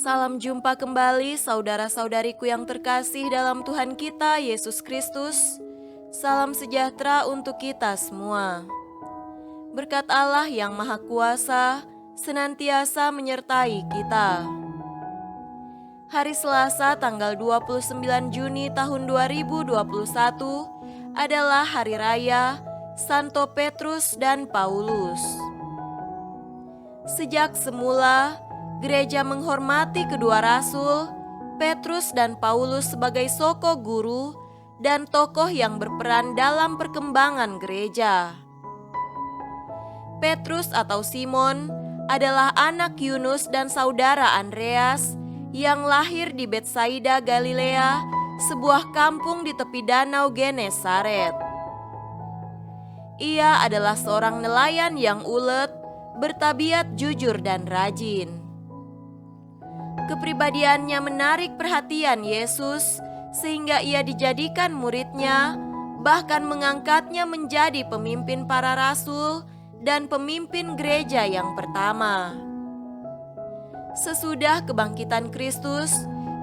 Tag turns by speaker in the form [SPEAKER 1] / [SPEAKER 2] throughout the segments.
[SPEAKER 1] Salam jumpa kembali saudara-saudariku yang terkasih dalam Tuhan kita Yesus Kristus. Salam sejahtera untuk kita semua. Berkat Allah yang Maha Kuasa senantiasa menyertai kita. Hari Selasa tanggal 29 Juni tahun 2021 adalah Hari Raya Santo Petrus dan Paulus. Sejak semula, gereja menghormati kedua rasul, Petrus dan Paulus sebagai soko guru dan tokoh yang berperan dalam perkembangan gereja. Petrus atau Simon adalah anak Yunus dan saudara Andreas yang lahir di Betsaida, Galilea, sebuah kampung di tepi danau Genesaret. Ia adalah seorang nelayan yang ulet, bertabiat jujur dan rajin. Kepribadiannya menarik perhatian Yesus sehingga ia dijadikan muridnya, bahkan mengangkatnya menjadi pemimpin para rasul dan pemimpin gereja yang pertama. Sesudah kebangkitan Kristus,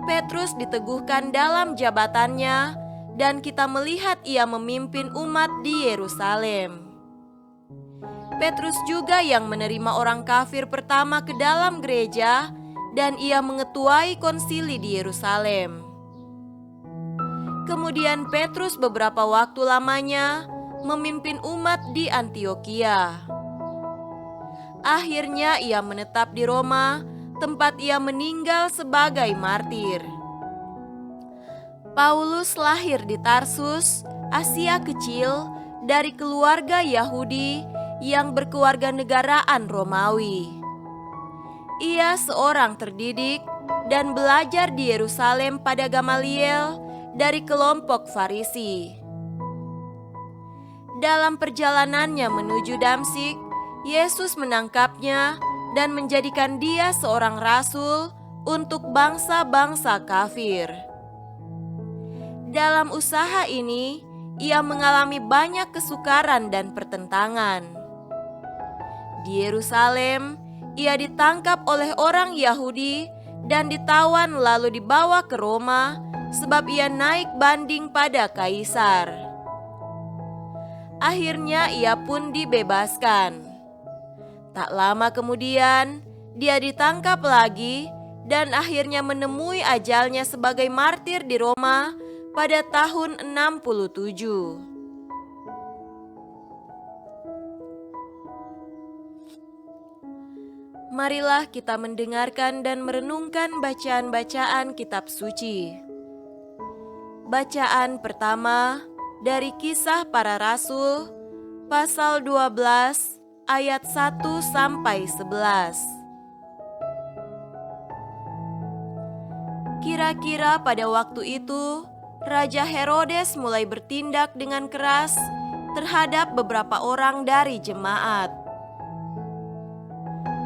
[SPEAKER 1] Petrus diteguhkan dalam jabatannya dan kita melihat ia memimpin umat di Yerusalem. Petrus juga yang menerima orang kafir pertama ke dalam gereja dan ia mengetuai konsili di Yerusalem. Kemudian Petrus beberapa waktu lamanya memimpin umat di Antiokhia. Akhirnya ia menetap di Roma, tempat ia meninggal sebagai martir. Paulus lahir di Tarsus, Asia Kecil, dari keluarga Yahudi yang berkewarganegaraan Romawi. Ia seorang terdidik dan belajar di Yerusalem pada Gamaliel dari kelompok Farisi. Dalam perjalanannya menuju Damsyik, Yesus menangkapnya dan menjadikan dia seorang rasul untuk bangsa-bangsa kafir. Dalam usaha ini, ia mengalami banyak kesukaran dan pertentangan. Di Yerusalem, ia ditangkap oleh orang Yahudi dan ditawan lalu dibawa ke Roma sebab ia naik banding pada kaisar. Akhirnya ia pun dibebaskan. Tak lama kemudian, dia ditangkap lagi dan akhirnya menemui ajalnya sebagai martir di Roma pada tahun 67. Marilah kita mendengarkan dan merenungkan bacaan-bacaan kitab suci. Bacaan pertama dari Kisah Para Rasul, pasal 12, ayat 1 sampai 11. Kira-kira pada waktu itu, Raja Herodes mulai bertindak dengan keras terhadap beberapa orang dari jemaat.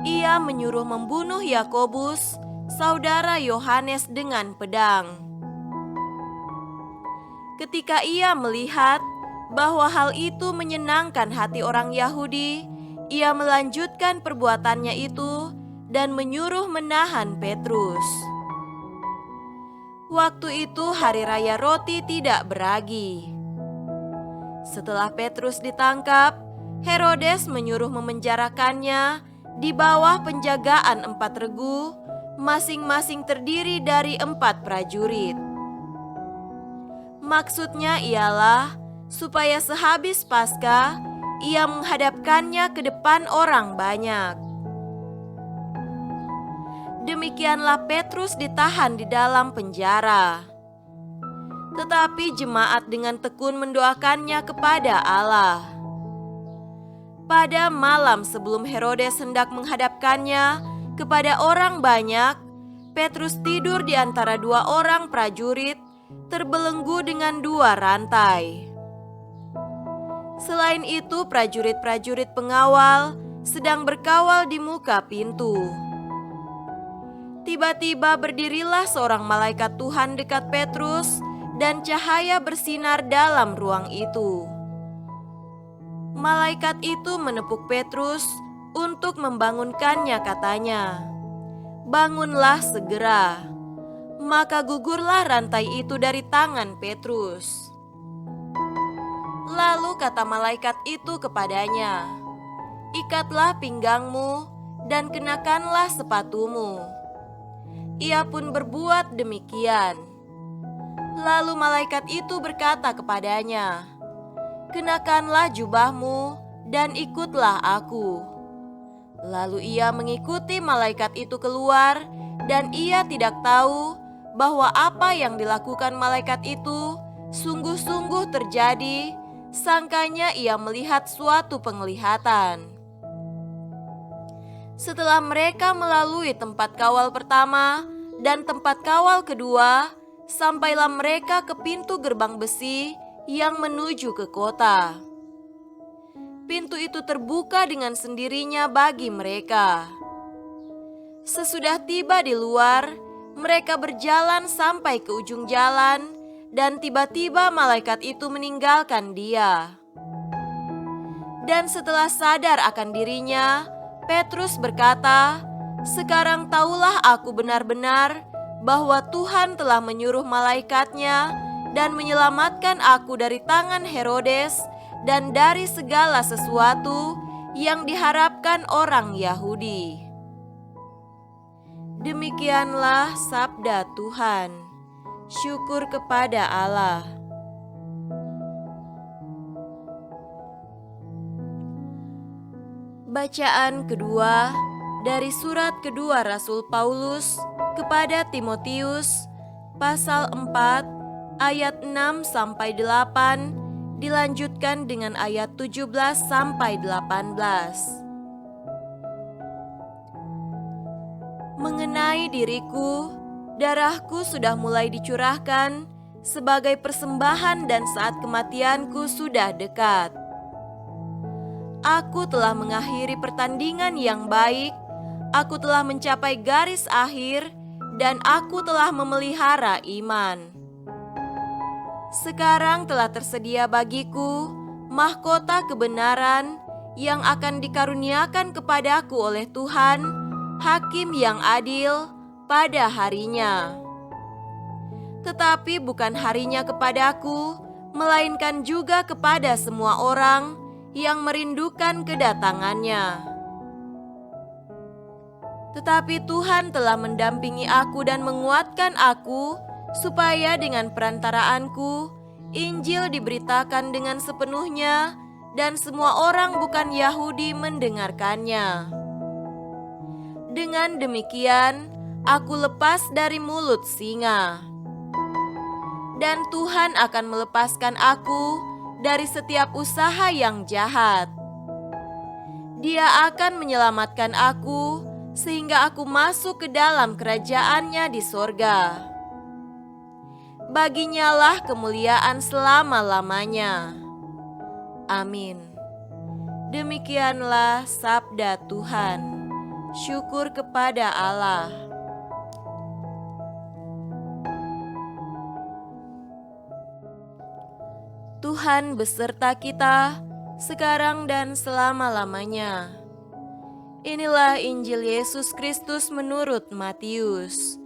[SPEAKER 1] Ia menyuruh membunuh Yakobus, saudara Yohanes dengan pedang. Ketika ia melihat bahwa hal itu menyenangkan hati orang Yahudi, ia melanjutkan perbuatannya itu dan menyuruh menahan Petrus. Waktu itu hari raya roti tidak beragi. Setelah Petrus ditangkap, Herodes menyuruh memenjarakannya di bawah penjagaan 4 regu, masing-masing terdiri dari 4 prajurit. Maksudnya ialah supaya sehabis Paskah ia menghadapkannya ke depan orang banyak. Demikianlah Petrus ditahan di dalam penjara. Tetapi jemaat dengan tekun mendoakannya kepada Allah. Pada malam sebelum Herodes hendak menghadapkannya kepada orang banyak, Petrus tidur di antara 2 orang prajurit, terbelenggu dengan 2 rantai. Selain itu, prajurit-prajurit pengawal sedang berkawal di muka pintu. Tiba-tiba berdirilah seorang malaikat Tuhan dekat Petrus dan cahaya bersinar dalam ruang itu. Malaikat itu menepuk Petrus untuk membangunkannya, katanya, bangunlah segera." Maka gugurlah rantai itu dari tangan Petrus. Lalu kata malaikat itu kepadanya, "Ikatlah pinggangmu dan kenakanlah sepatumu." Ia pun berbuat demikian. Lalu malaikat itu berkata kepadanya, "Kenakanlah jubahmu dan ikutlah aku." Lalu ia mengikuti malaikat itu keluar, dan ia tidak tahu bahwa apa yang dilakukan malaikat itu sungguh-sungguh terjadi, sangkanya ia melihat suatu penglihatan. Setelah mereka melalui tempat kawal pertama dan tempat kawal kedua, sampailah mereka ke pintu gerbang besi yang menuju ke kota. Pintu itu terbuka dengan sendirinya bagi mereka. Sesudah tiba di luar, mereka berjalan sampai ke ujung jalan, dan tiba-tiba malaikat itu meninggalkan dia. Dan setelah sadar akan dirinya, Petrus berkata, "Sekarang tahulah aku benar-benar bahwa Tuhan telah menyuruh malaikatnya dan menyelamatkan aku dari tangan Herodes dan dari segala sesuatu yang diharapkan orang Yahudi." Demikianlah sabda Tuhan. Syukur kepada Allah. Bacaan kedua dari surat kedua Rasul Paulus kepada Timotius, pasal 4 ayat 6 sampai 8, dilanjutkan dengan ayat 17 sampai 18. Mengenai diriku, darahku sudah mulai dicurahkan sebagai persembahan dan saat kematianku sudah dekat. Aku telah mengakhiri pertandingan yang baik, aku telah mencapai garis akhir, dan aku telah memelihara iman. Sekarang telah tersedia bagiku mahkota kebenaran yang akan dikaruniakan kepadaku oleh Tuhan, Hakim yang adil, pada harinya. Tetapi bukan harinya kepadaku, melainkan juga kepada semua orang yang merindukan kedatangannya. Tetapi Tuhan telah mendampingi aku dan menguatkan aku, supaya dengan perantaraanku Injil diberitakan dengan sepenuhnya, dan semua orang bukan Yahudi mendengarkannya. Dengan demikian, aku lepas dari mulut singa. Dan Tuhan akan melepaskan aku dari setiap usaha yang jahat. Dia akan menyelamatkan aku sehingga aku masuk ke dalam kerajaan-Nya di sorga. Baginya lah kemuliaan selama-lamanya. Amin. Demikianlah sabda Tuhan. Syukur kepada Allah. Tuhan beserta kita sekarang dan selama-lamanya. Inilah Injil Yesus Kristus menurut Matius.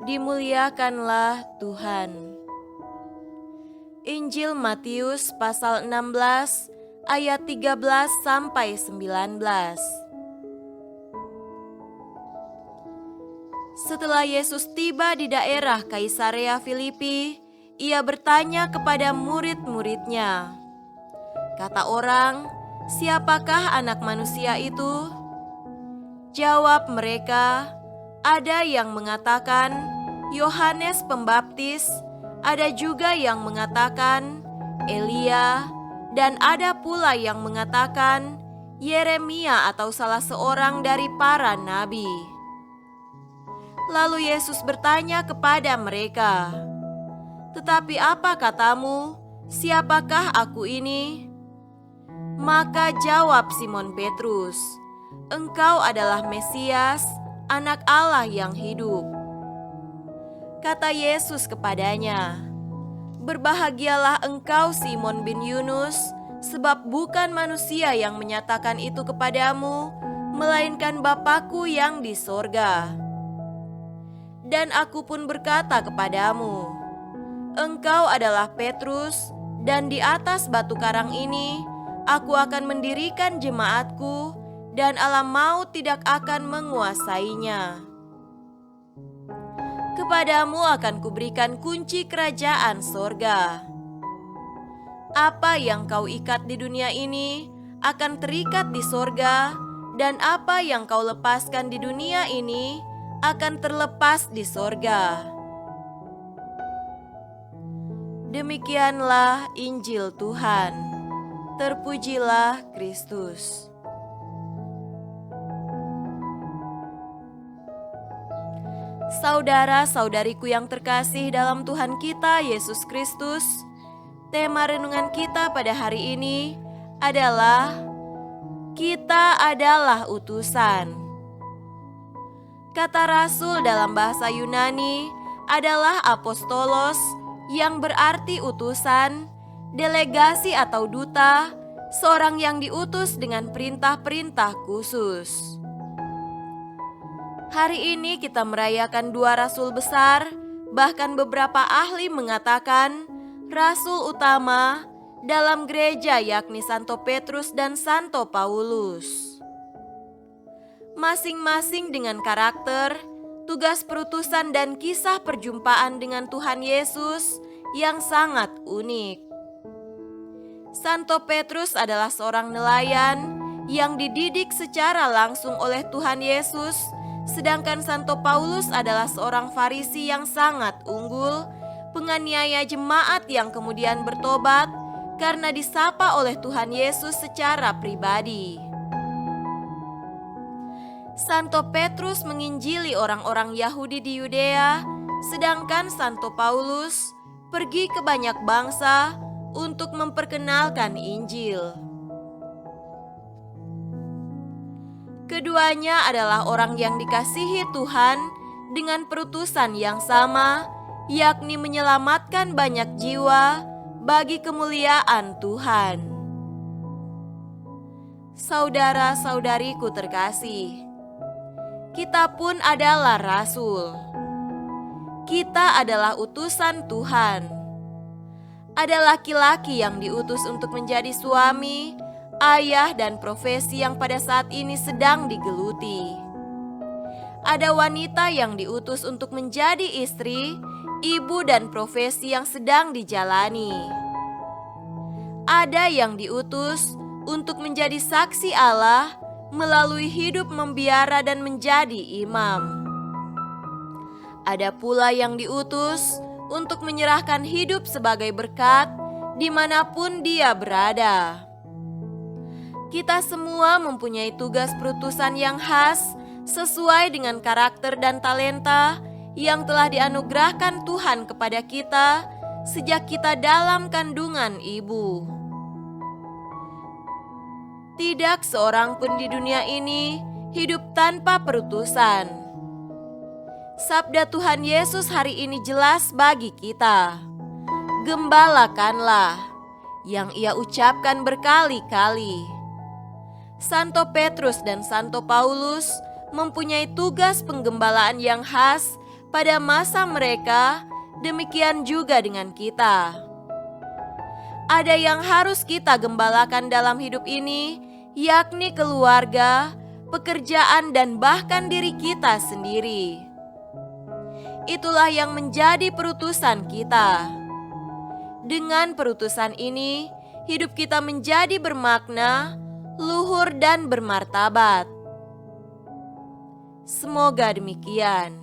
[SPEAKER 1] Dimuliakanlah Tuhan. Injil Matius pasal 16 ayat 13 sampai 19. Setelah Yesus tiba di daerah Kaisarea Filipi, ia bertanya kepada murid-muridnya, kata orang, "Siapakah anak manusia itu?" Jawab mereka, "Ada yang mengatakan Yohanes Pembaptis, ada juga yang mengatakan Elia, dan ada pula yang mengatakan Yeremia atau salah seorang dari para nabi." Lalu Yesus bertanya kepada mereka, "Tetapi apa katamu, siapakah aku ini?" Maka jawab Simon Petrus, "Engkau adalah Mesias, Anak Allah yang hidup." Kata Yesus kepadanya, "Berbahagialah engkau Simon bin Yunus, sebab bukan manusia yang menyatakan itu kepadamu, melainkan Bapa-Ku yang di sorga. Dan aku pun berkata kepadamu, engkau adalah Petrus, dan di atas batu karang ini aku akan mendirikan jemaatku, dan alam maut tidak akan menguasainya. Kepadamu akan kuberikan kunci kerajaan sorga. Apa yang kau ikat di dunia ini akan terikat di sorga, dan apa yang kau lepaskan di dunia ini akan terlepas di sorga. Demikianlah Injil Tuhan. Terpujilah Kristus. Saudara-saudariku yang terkasih dalam Tuhan kita Yesus Kristus, tema renungan kita pada hari ini adalah kita adalah utusan. Kata rasul dalam bahasa Yunani adalah apostolos, yang berarti utusan, delegasi atau duta, seorang yang diutus dengan perintah-perintah khusus. Hari ini kita merayakan dua rasul besar, bahkan beberapa ahli mengatakan rasul utama dalam gereja yakni Santo Petrus dan Santo Paulus. Masing-masing dengan karakter, tugas perutusan dan kisah perjumpaan dengan Tuhan Yesus yang sangat unik. Santo Petrus adalah seorang nelayan yang dididik secara langsung oleh Tuhan Yesus, sedangkan Santo Paulus adalah seorang Farisi yang sangat unggul, penganiaya jemaat yang kemudian bertobat karena disapa oleh Tuhan Yesus secara pribadi. Santo Petrus menginjili orang-orang Yahudi di Yudea, sedangkan Santo Paulus pergi ke banyak bangsa untuk memperkenalkan Injil. Keduanya adalah orang yang dikasihi Tuhan dengan perutusan yang sama, yakni menyelamatkan banyak jiwa bagi kemuliaan Tuhan. Saudara-saudariku terkasih, kita pun adalah rasul. Kita adalah utusan Tuhan. Ada laki-laki yang diutus untuk menjadi suami, ayah, dan profesi yang pada saat ini sedang digeluti. Ada wanita yang diutus untuk menjadi istri, ibu, dan profesi yang sedang dijalani. Ada yang diutus untuk menjadi saksi Allah melalui hidup membiara dan menjadi imam. Ada pula yang diutus untuk menyerahkan hidup sebagai berkat dimanapun dia berada. Kita semua mempunyai tugas perutusan yang khas sesuai dengan karakter dan talenta yang telah dianugerahkan Tuhan kepada kita sejak kita dalam kandungan ibu. Tidak seorang pun di dunia ini hidup tanpa perutusan. Sabda Tuhan Yesus hari ini jelas bagi kita. Gembalakanlah, yang Ia ucapkan berkali-kali. Santo Petrus dan Santo Paulus mempunyai tugas penggembalaan yang khas pada masa mereka, demikian juga dengan kita. Ada yang harus kita gembalakan dalam hidup ini, yakni keluarga, pekerjaan, dan bahkan diri kita sendiri. Itulah yang menjadi perutusan kita. Dengan perutusan ini, hidup kita menjadi bermakna, luhur, dan bermartabat. Semoga demikian.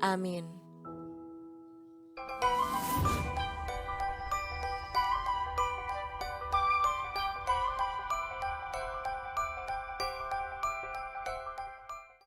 [SPEAKER 1] Amin.